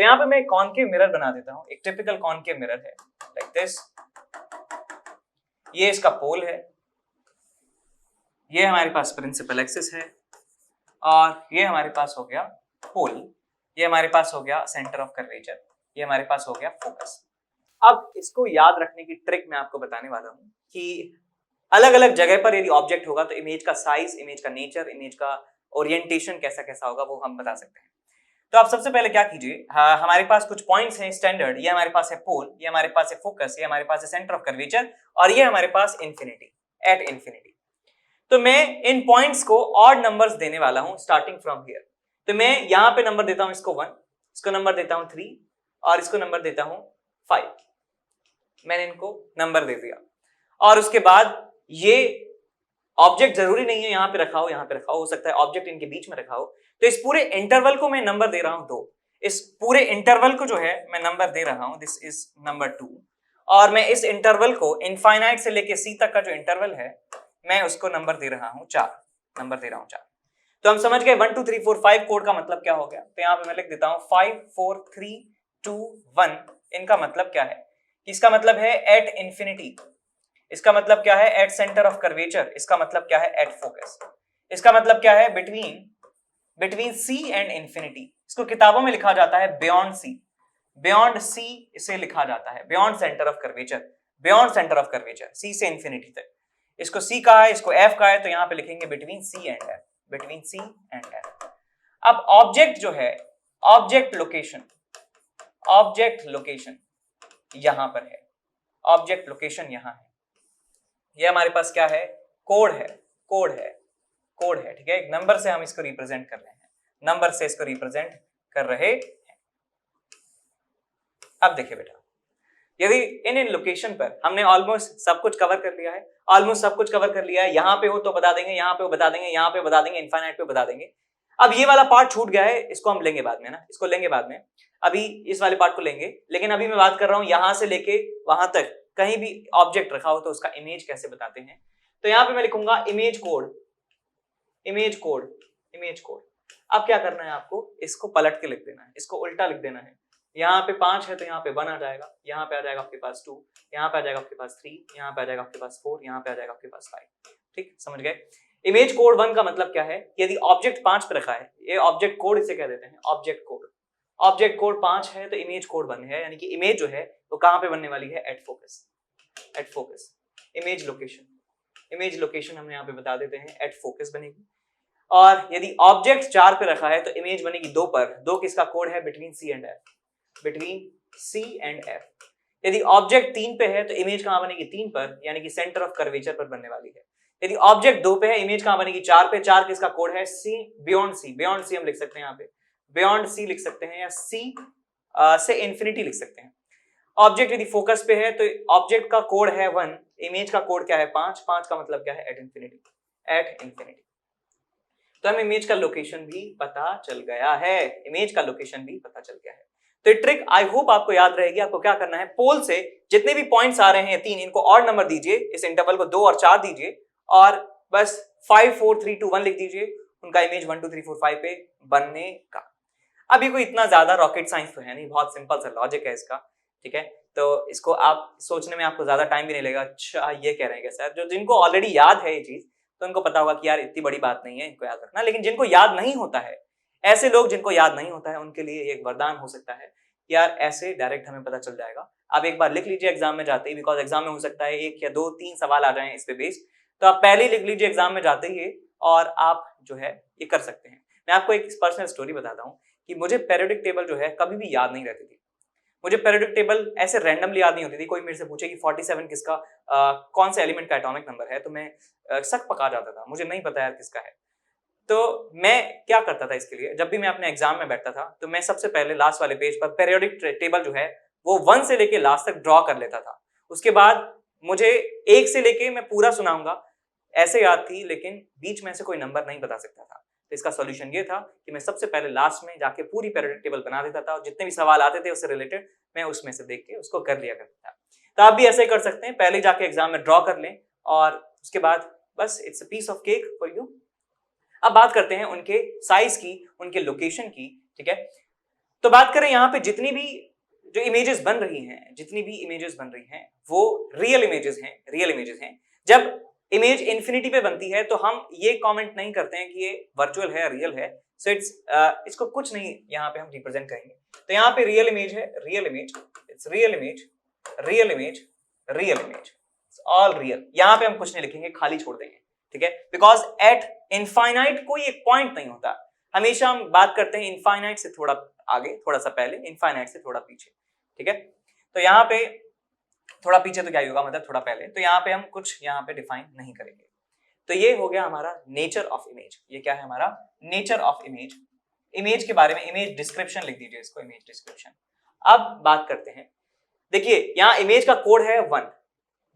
यहाँ पे मैं एक कॉनकेव मिरर बना देता हूं, एक टिपिकल कॉनकेव मिरर है लाइक दिस। ये इसका पोल है, ये हमारे पास प्रिंसिपल एक्सिस है, और ये हमारे पास हो गया पोल, ये हमारे पास हो गया सेंटर ऑफ कर्वेचर, ये हमारे पास हो गया फोकस। अब इसको याद रखने की ट्रिक मैं आपको बताने वाला हूं कि अलग अलग जगह पर यदि ऑब्जेक्ट होगा तो इमेज का साइज, इमेज का नेचर, इमेज का ओरिएंटेशन कैसा कैसा होगा वो हम बता सकते हैं। तो आप सबसे पहले क्या कीजिए, हमारे पास कुछ पॉइंट्स हैं स्टैंडर्ड, ये हमारे पास है पोल, ये हमारे पास है फोकस, ये हमारे पास है सेंटर ऑफ कर्वेचर, और ये हमारे पास इंफिनिटी, एट इंफिनिटी। तो मैं इन पॉइंट्स को ऑड नंबर्स देने वाला हूं स्टार्टिंग फ्रॉम हियर। तो मैं यहां पे नंबर देता हूं इसको 1, इसको नंबर देता हूं 3, और इसको नंबर देता हूं 5। मैंने इनको नंबर दे दिया, और उसके बाद ये ऑब्जेक्ट जरूरी नहीं है यहां पे रखा हो, यहां पे रखा हो सकता है ऑब्जेक्ट इनके बीच में रखा हो। तो इस पूरे इंटरवल को मैं नंबर दे रहा हूं 2। इस पूरे इंटरवल को जो है मैं नंबर दे रहा हूं, दिस इज नंबर 2। और मैं इस इंटरवल को इनफाइनाइट से लेके सी तक का जो इंटरवल है मैं उसको नंबर दे रहा हूं 4, नंबर दे रहा हूं 4। तो हम समझ गए 1 2 3 4 5 कोड का मतलब क्या हो गया। तो यहां पे मैं लिख देता हूं 5 4 3 2 1। इनका मतलब क्या है? इसका मतलब है एट इंफिनिटी, इसका मतलब क्या है एट सेंटर ऑफ कर्वेचर, इसका मतलब क्या है एट फोकस, इसका मतलब क्या है बिटवीन सी एंड इंफिनिटी। इसको किताबों में लिखा जाता है बियॉन्ड सी, बियॉन्ड सी इसे लिखा जाता है, beyond centre of curvature, beyond centre of curvature, C से इंफिनिटी तक। इसको सी कहा है, इसको एफ कहा है, तो यहां पे लिखेंगे between C and F, between C and F. अब ऑब्जेक्ट जो है, ऑब्जेक्ट लोकेशन यहां पर है, ऑब्जेक्ट लोकेशन यहां है। ये हमारे पास क्या है? कोड है, ठीक है। एक नंबर से हम इसको रिप्रेजेंट कर रहे हैं, नंबर से इसको रिप्रेजेंट कर रहे हैं। अब देखिए बेटा, यदि इन लोकेशन पर हमने ऑलमोस्ट सब कुछ कवर कर लिया है, यहां पे हो तो बता देंगे, यहां पे बता देंगे, यहां पे बता देंगे, इनफाइनाइट पे बता देंगे। अब ये वाला पार्ट छूट गया है, इसको हम लेंगे बाद में ना, इसको लेंगे बाद में, अभी इस वाले पार्ट को लेंगे। लेकिन अभी मैं बात कर रहा हूं यहां से लेके वहां तक कहीं भी ऑब्जेक्ट रखा हो तो उसका इमेज कैसे बताते हैं। तो यहां पे मैं लिखूंगा इमेज कोड। अब क्या करना है आपको, इसको पलट के लिख देना है, इसको उल्टा लिख देना है। यहाँ पे 5 है तो यहाँ पे 1 आ जाएगा, यहाँ पे आ जाएगा आपके पास 2, यहाँ पे आ जाएगा आपके पास 3, यहाँ पे आ जाएगा आपके पास 4, यहाँ पे आ जाएगा आपके पास 5। ठीक, समझ गए? इमेज कोड 1 का मतलब क्या है? यदि ऑब्जेक्ट 5 पे रखा है, ये ऑब्जेक्ट कोड इसे कह देते हैं, ऑब्जेक्ट कोड 5 है तो इमेज कोड 1 है, यानी कि इमेज जो है वो कहां पे बनने वाली है? At focus. इमेज लोकेशन हमने यहाँ पे बता देते हैं, एट फोकस बनेगी। और यदि ऑब्जेक्ट 4 पे रखा है तो इमेज बनेगी 2 पर। 2 किसका कोड है? Between C and F. यदि ऑब्जेक्ट 3 पे है तो इमेज कहां बनेगी? 3 पर, यानी कि सेंटर ऑफ कर्वेचर पर बनने वाली है। यदि ऑब्जेक्ट 2 पे है, इमेज कहां बनेगी? 4 पे। 4 किसका कोड है? सी, बियॉन्ड सी हम लिख सकते हैं, यहाँ पे बियॉन्ड सी लिख सकते हैं, या सी से इंफिनिटी लिख सकते हैं। ऑब्जेक्ट यदि फोकस पे है तो ऑब्जेक्ट का कोड है 1, इमेज का कोड क्या है? 5। 5 का मतलब क्या है? At infinity. तो हमें इमेज का लोकेशन भी पता चल गया है, तो ये ट्रिक आई होप आपको याद रहेगी। आपको क्या करना है, पोल से जितने भी पॉइंट्स आ रहे हैं 3, इनको ऑड नंबर दीजिए, इस इंटरवल को 2 और 4 दीजिए, और बस 5 4 3 2 1 लिख दीजिए, उनका इमेज 1 2 3 4 5 पे बनने का। अब ये कोई इतना ज्यादा रॉकेट साइंस तो है नहीं, बहुत सिंपल सा लॉजिक है इसका, ठीक है। तो इसको आप सोचने में आपको ज्यादा टाइम भी नहीं लगेगा। अच्छा ये कह रहे हैं क्या सर, जो जिनको ऑलरेडी याद है ये चीज तो उनको पता होगा कि यार इतनी बड़ी बात नहीं है, इनको याद रखना। लेकिन जिनको याद नहीं होता है, ऐसे लोग जिनको याद नहीं होता है, उनके लिए एक वरदान हो सकता है, यार ऐसे डायरेक्ट हमें पता चल जाएगा। आप एक बार लिख लीजिए एग्जाम में जाते ही, बिकॉज एग्जाम में हो सकता है 1 या 2 3 सवाल आ जाए इस पे बेस्ड, तो आप पहले ही लिख लीजिए एग्जाम में जाते ही, और आप जो है ये कर सकते हैं। मैं आपको एक पर्सनल स्टोरी बताता हूँ कि मुझे पीरियोडिक टेबल जो है कभी भी याद नहीं रहती थी। मुझे पीरियोडिक टेबल ऐसे रैंडमली याद नहीं होती थी। कोई मेरे से पूछे कि 47 किसका कौन से एलिमेंट का एटॉमिक नंबर है, तो मैं सक पका जाता था, मुझे नहीं पता यार किसका है। तो मैं क्या करता था इसके लिए, जब भी मैं अपने एग्जाम में बैठता था तो मैं सबसे पहले लास्ट वाले पेज पर पीरियोडिक टेबल जो है वो 1 से लेके लास्ट तक ड्रॉ कर लेता था। उसके बाद मुझे 1 से लेके मैं पूरा सुनाऊंगा ऐसे याद थी, लेकिन बीच में से कोई नंबर नहीं बता सकता था। तो इसका सॉल्यूशन ये था कि मैं सबसे पहले लास्ट में जाके पूरी पीरियोडिक टेबल बना देता था, और जितने भी सवाल आते थे उससे रिलेटेड मैं उसमें से देख के उसको कर लिया करता था। तो आप भी ऐसे ही कर सकते हैं, पहले जाके एग्जाम में ड्रॉ कर लें, और उसके बाद बस it's a piece of cake for you. अब बात करते हैं उनके साइज की, उनके लोकेशन की, ठीक है। तो बात करें यहाँ पे जितनी भी जो इमेजेस बन रही हैं वो रियल इमेजेस हैं। जब इमेज इंफिनिटी पे बनती है तो हम ये कमेंट नहीं करते हैं कि ये वर्चुअल है रियल है, सो इसको कुछ नहीं यहाँ पे हम रिप्रेजेंट करेंगे। तो यहाँ पे रियल इमेज है, रियल इमेज ऑल रियल, यहाँ पे हम कुछ नहीं लिखेंगे, खाली छोड़ देंगे, ठीक है, बिकॉज एट इनफाइनाइट कोई एक पॉइंट नहीं होता, हमेशा हम बात करते हैं इनफाइनाइट से थोड़ा आगे, थोड़ा सा पहले, इनफाइनाइट से थोड़ा पीछे, ठीक है। तो यहाँ पे थोड़ा पीछे तो क्या ही होगा, मतलब थोड़ा पहले, तो यहाँ पे हम कुछ यहाँ पे डिफाइन नहीं करेंगे। तो ये हो गया हमारा नेचर ऑफ इमेज। ये क्या है हमारा नेचर ऑफ इमेज। इमेज के बारे में इमेज डिस्क्रिप्शन लिख दीजिए इसको, इमेज डिस्क्रिप्शन। अब बात करते हैं, देखिए यहाँ इमेज का कोड है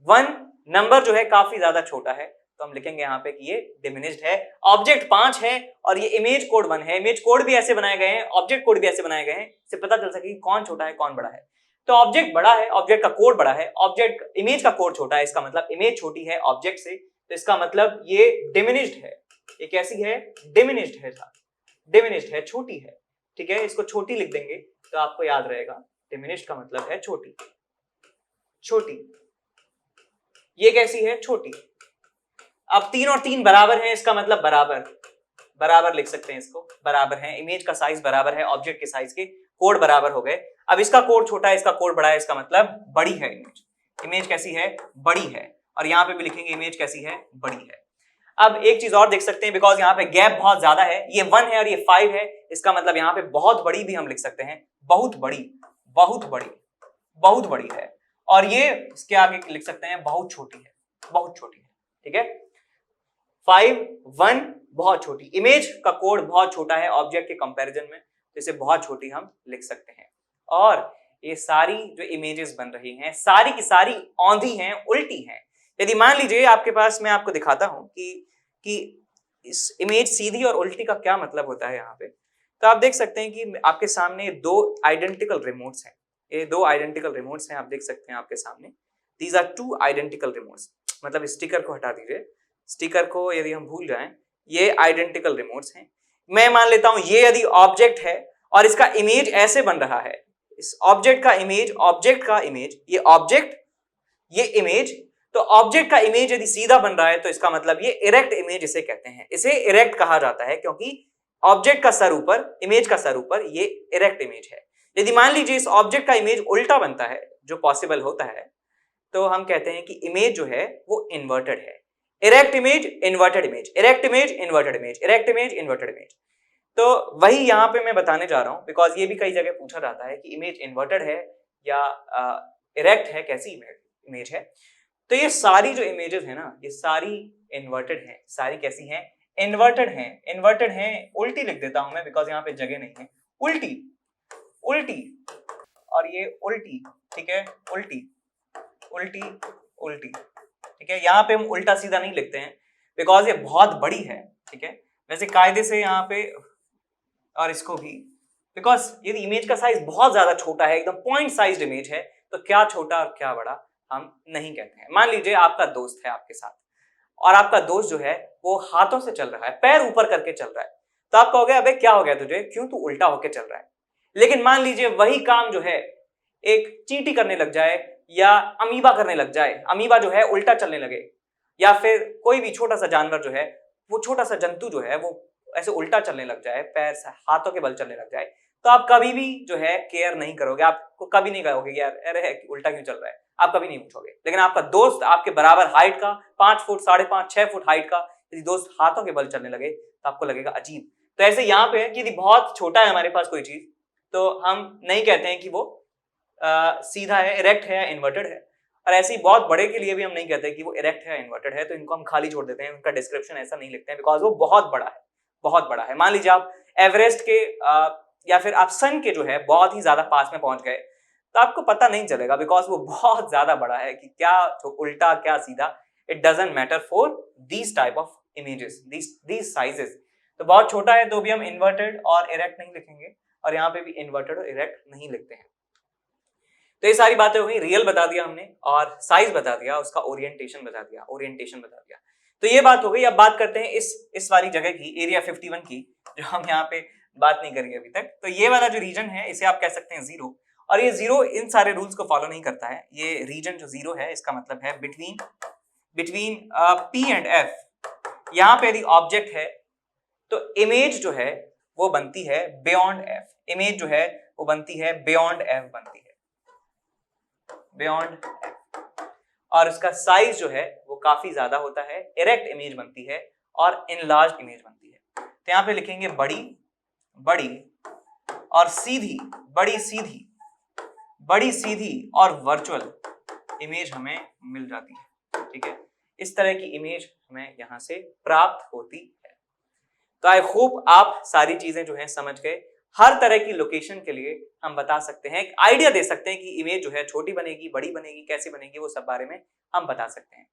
1 नंबर जो है काफी ज्यादा छोटा है, तो हम लिखेंगे यहाँ पे कि ये डिमिनिश्ड है। ऑब्जेक्ट 5 है और ये इमेज कोड 1 है। इमेज कोड भी ऐसे बनाए गए हैं, ऑब्जेक्ट कोड भी ऐसे बनाए गए हैं, इससे पता चल सके कि कौन छोटा है कौन बड़ा है। तो ऑब्जेक्ट बड़ा है, ऑब्जेक्ट का कोड बड़ा है, ऑब्जेक्ट इमेज का कोड छोटा है, इसका मतलब इमेज छोटी है ऑब्जेक्ट से, तो इसका मतलब ये डिमिनिश्ड है। ये कैसी है? डिमिनिश्ड है, छोटी है, ठीक है। इसको छोटी लिख देंगे तो आपको याद रहेगा, डिमिनिश्ड का मतलब है छोटी। ये कैसी है? छोटी। अब 3 और 3 बराबर है, इसका मतलब बराबर लिख सकते हैं इसको, बराबर है, इमेज का साइज बराबर है ऑब्जेक्ट के साइज के, कोड बराबर हो गए। अब इसका कोड छोटा है, इसका कोड बड़ा है, इसका मतलब बड़ी है इमेज कैसी है? बड़ी है। और यहाँ पे भी लिखेंगे इमेज कैसी है? बड़ी है। अब एक चीज और देख सकते हैं, बिकॉज यहाँ पे गैप बहुत ज्यादा है, ये 1 है और ये 5 है, इसका मतलब यहाँ पे बहुत बड़ी भी हम लिख सकते हैं, बहुत बड़ी है। और ये इसके आगे लिख सकते हैं बहुत छोटी है, ठीक है। 5 1 बहुत छोटी, इमेज का कोड बहुत छोटा है ऑब्जेक्ट के कंपैरिजन में, तो इसे बहुत छोटी हम लिख सकते हैं। और ये सारी जो इमेजेस बन रही हैं सारी की सारी औंधी हैं, उल्टी हैं। यदि मान लीजिए आपके पास, मैं आपको दिखाता हूं कि इस इमेज सीधी और उल्टी का क्या मतलब होता है यहाँ पे, तो आप देख सकते हैं कि आपके सामने 2 आइडेंटिकल रिमोट्स हैं। ये 2 आइडेंटिकल रिमोट्स हैं, आप देख सकते हैं आपके सामने। दीज आर 2 आइडेंटिकल रिमोट्स, मतलब स्टिकर को हटा दीजिए, स्टिकर को यदि हम भूल जाएं, ये आइडेंटिकल रिमोट्स हैं। मैं मान लेता हूं ये यदि ऑब्जेक्ट है और इसका इमेज ऐसे बन रहा है, इस ऑब्जेक्ट का इमेज, ये ऑब्जेक्ट, ये इमेज, तो ऑब्जेक्ट का इमेज यदि सीधा बन रहा है तो इसका मतलब ये इरेक्ट इमेज इसे कहते हैं। इसे इरेक्ट कहा जाता है क्योंकि ऑब्जेक्ट का सर ऊपर, इमेज का सर ऊपर, ये इरेक्ट इमेज है। यदि मान लीजिए इस ऑब्जेक्ट का इमेज उल्टा बनता है, जो पॉसिबल होता है, तो हम कहते हैं कि इमेज जो है वो इन्वर्टेड है। Erect image, inverted image, erect image, inverted image, erect image, inverted image. तो वही यहाँ पे मैं बताने जा रहा हूं, बिकॉज ये भी कई जगह पूछा जाता है कि इमेज इन्वर्टेड है या इरेक्ट है, कैसी इमेज है। तो ये सारी जो इमेजेस है ना, ये सारी इन्वर्टेड हैं। सारी कैसी हैं? इन्वर्टेड हैं। उल्टी लिख देता हूं मैं, बिकॉज यहाँ पे जगह नहीं है। उल्टी और ये उल्टी, ठीक है, उल्टी, ठीक है। यहाँ पे हम उल्टा सीधा नहीं लिखते हैं बिकॉज ये बहुत बड़ी है, ठीक है। वैसे कायदे से यहाँ पे, और इसको भी, बिकॉज यदि इमेज का साइज बहुत ज्यादा छोटा है, एकदम पॉइंट साइज्ड इमेज है, तो क्या छोटा और क्या बड़ा हम नहीं कहते हैं। मान लीजिए आपका दोस्त है आपके साथ, और आपका दोस्त जो है वो हाथों से चल रहा है, पैर ऊपर करके चल रहा है, तो आप कहोगे अबे क्या हो गया तुझे, क्यों तू उल्टा होके चल रहा है। लेकिन मान लीजिए वही काम जो है एक चींटी करने लग जाए या अमीबा करने लग जाए, अमीबा जो है उल्टा चलने लगे, या फिर कोई भी छोटा सा जानवर जो है, वो छोटा सा जंतु जो है वो ऐसे उल्टा चलने लग जाए, पैर से हाथों के बल चलने लग जाए, तो आप कभी भी जो है केयर नहीं करोगे, आपको कभी नहीं कहोगे यार अरे उल्टा क्यों चल रहा है, आप कभी नहीं पूछोगे। लेकिन आपका दोस्त आपके बराबर हाइट का, 5 फुट, 5.5, 6 फुट हाइट का, यदि दोस्त हाथों के बल चलने लगे तो आपको लगेगा अजीब। तो ऐसे यहाँ पे है कि यदि बहुत छोटा है हमारे पास कोई चीज, तो हम नहीं कहते हैं कि वो सीधा है, इरेक्ट है या इन्वर्टेड है। और ऐसे ही बहुत बड़े के लिए भी हम नहीं कहते कि वो इरेक्ट है या इन्वर्टेड है, तो इनको हम खाली छोड़ देते हैं, उनका डिस्क्रिप्शन ऐसा नहीं लिखते हैं, बिकॉज वो बहुत बड़ा है। मान लीजिए आप एवरेस्ट के या फिर आप सन के जो है बहुत ही ज्यादा पास में पहुंच गए, तो आपको पता नहीं चलेगा, बिकॉज वो बहुत ज्यादा बड़ा है कि क्या उल्टा क्या सीधा, it doesn't matter for these type of images, these sizes. तो बहुत छोटा है तो भी हम इन्वर्टेड और इरेक्ट नहीं लिखेंगे, और यहाँ पे भी इन्वर्टेड और इरेक्ट नहीं लिखते हैं। तो ये सारी बातें हो गई, रियल बता दिया हमने और साइज बता दिया, उसका ओरिएंटेशन बता दिया, तो ये बात हो गई। अब बात करते हैं इस वाली जगह की, एरिया 51 की, जो हम यहाँ पे बात नहीं करी अभी तक। तो ये वाला जो रीजन है इसे आप कह सकते हैं जीरो, और ये जीरो इन सारे रूल्स को फॉलो नहीं करता है। ये रीजन जो जीरो है इसका मतलब है बिटवीन P एंड F। यहां पे यदि ऑब्जेक्ट है तो इमेज जो है वो बनती है बियॉन्ड F। इमेज जो है वो बनती है बियॉन्ड F, बनती है बियॉन्ड F, और उसका साइज जो है वो काफी ज्यादा होता है। इरेक्ट इमेज बनती है और इनलार्ज इमेज बनती है। तो यहां पे लिखेंगे बड़ी बड़ी और सीधी, बड़ी सीधी, बड़ी सीधी और वर्चुअल इमेज हमें मिल जाती है। ठीक है, इस तरह की इमेज हमें यहां से प्राप्त होती है। तो आई होप आप सारी चीजें जो है समझ गए। हर तरह की लोकेशन के लिए हम बता सकते हैं, एक आइडिया दे सकते हैं कि इमेज जो है छोटी बनेगी, बड़ी बनेगी, कैसे बनेगी, वो सब बारे में हम बता सकते हैं।